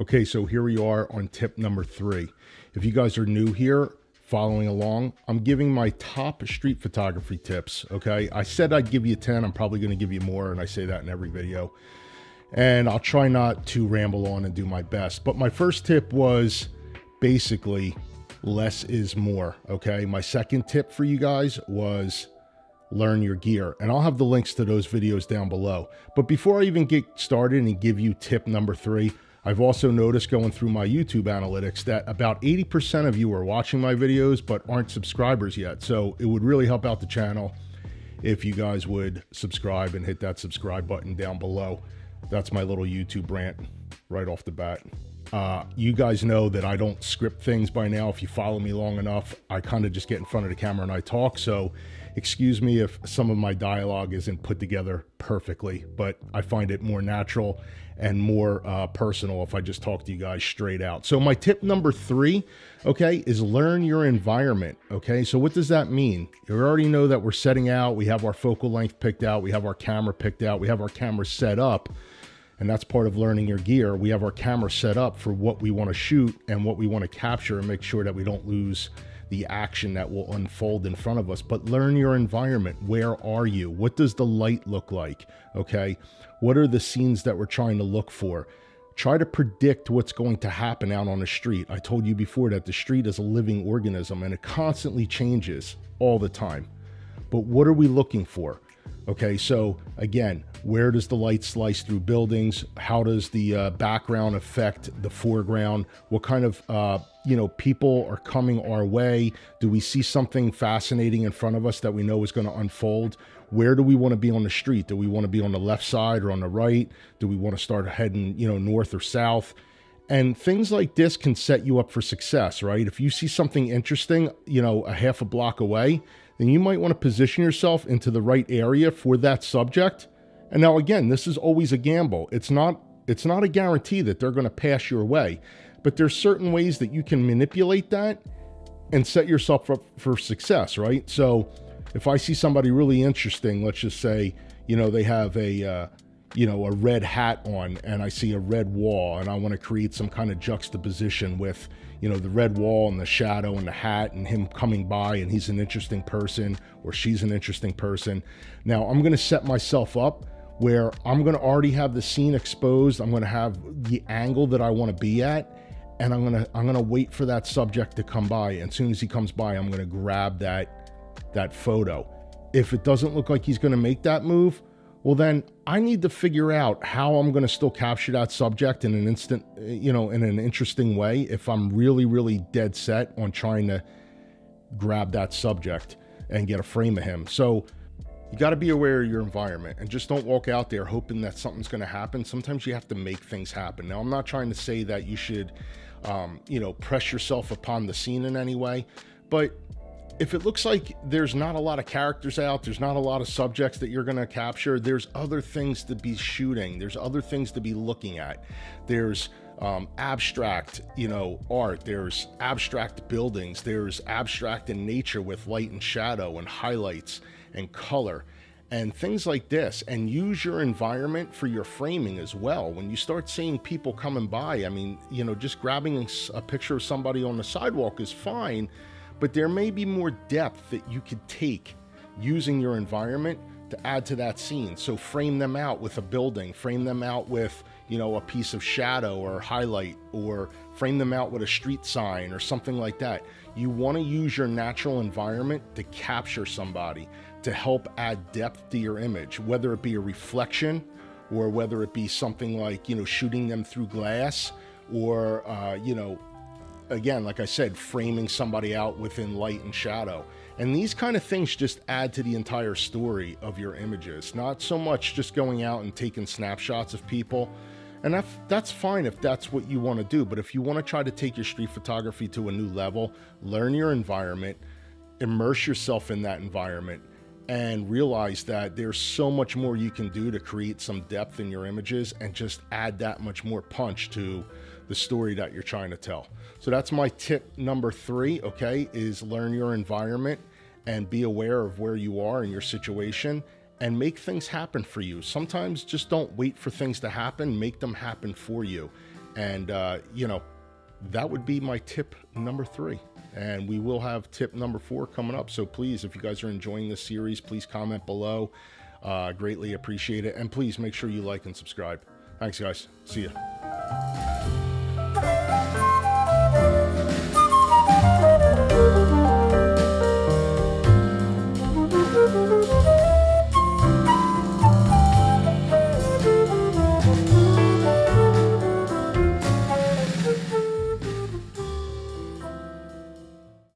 Okay, so here we are on tip number 3. If you guys are new here, following along, I'm giving my top street photography tips, okay? I said I'd give you 10, I'm probably gonna give you more, and I say that in every video. And I'll try not to ramble on and do my best. But my first tip was basically less is more, okay? My second tip for you guys was learn your gear, and I'll have the links to those videos down below. But before I even get started and give you tip number 3, I've also noticed going through my YouTube analytics that about 80% of you are watching my videos but aren't subscribers yet. So it would really help out the channel if you guys would subscribe and hit that subscribe button down below. That's my little YouTube rant right off the bat. You guys know that I don't script things by now. If you follow me long enough, I kind of just get in front of the camera and I talk. So excuse me if some of my dialogue isn't put together perfectly, but I find it more natural and more personal if I just talk to you guys straight out. So my tip number 3, okay, is learn your environment, okay? So what does that mean? You already know that we're setting out, we have our focal length picked out, we have our camera picked out, we have our camera set up, and that's part of learning your gear. We have our camera set up for what we want to shoot and what we want to capture and make sure that we don't lose the action that will unfold in front of us. But learn your environment. Where are you? What does the light look like? Okay. What are the scenes that we're trying to look for? Try to predict what's going to happen out on the street. I told you before that the street is a living organism and it constantly changes all the time. But what are we looking for? Okay, so again, where does the light slice through buildings? How does the background affect the foreground? What kind of, people are coming our way? Do we see something fascinating in front of us that we know is going to unfold? Where do we want to be on the street? Do we want to be on the left side or on the right? Do we want to start heading, north or south? And things like this can set you up for success, right? If you see something interesting, a half a block away, then you might want to position yourself into the right area for that subject. And now again, this is always a gamble. It's not a guarantee that they're going to pass your way, but there's certain ways that you can manipulate that and set yourself up for success, right? So if I see somebody really interesting, let's just say, they have a red hat on and I see a red wall and I want to create some kind of juxtaposition with, the red wall and the shadow and the hat and him coming by and he's an interesting person or she's an interesting person. Now I'm going to set myself up where I'm going to already have the scene exposed. I'm going to have the angle that I want to be at and I'm going to wait for that subject to come by. And as soon as he comes by, I'm going to grab that photo. If it doesn't look like he's going to make that move, well, then I need to figure out how I'm going to still capture that subject in an instant, in an interesting way. If I'm really, really dead set on trying to grab that subject and get a frame of him. So you got to be aware of your environment and just don't walk out there hoping that something's going to happen. Sometimes you have to make things happen. Now, I'm not trying to say that you should, press yourself upon the scene in any way, but if it looks like there's not a lot of characters out, there's not a lot of subjects that you're going to capture, there's other things to be shooting. There's other things to be looking at. There's abstract, art. There's abstract buildings. There's abstract in nature with light and shadow and highlights and color and things like this. And use your environment for your framing as well. When you start seeing people coming by, just grabbing a picture of somebody on the sidewalk is fine, but there may be more depth that you could take using your environment to add to that scene. So frame them out with a building, frame them out with, a piece of shadow or highlight, or frame them out with a street sign or something like that. You want to use your natural environment to capture somebody, to help add depth to your image, whether it be a reflection or whether it be something like, shooting them through glass or, again, like I said, framing somebody out within light and shadow. And these kind of things just add to the entire story of your images. Not so much just going out and taking snapshots of people. And that's fine if that's what you want to do. But if you want to try to take your street photography to a new level, learn your environment, immerse yourself in that environment, and realize that there's so much more you can do to create some depth in your images and just add that much more punch to the story that you're trying to tell. So that's my tip number 3, okay, is learn your environment and be aware of where you are in your situation and make things happen for you. Sometimes just don't wait for things to happen, make them happen for you. And, you know, that would be my tip number 3. And we will have tip number 4 coming up. So please, if you guys are enjoying this series, please comment below. Greatly appreciate it. And please make sure you like and subscribe. Thanks, guys. See ya.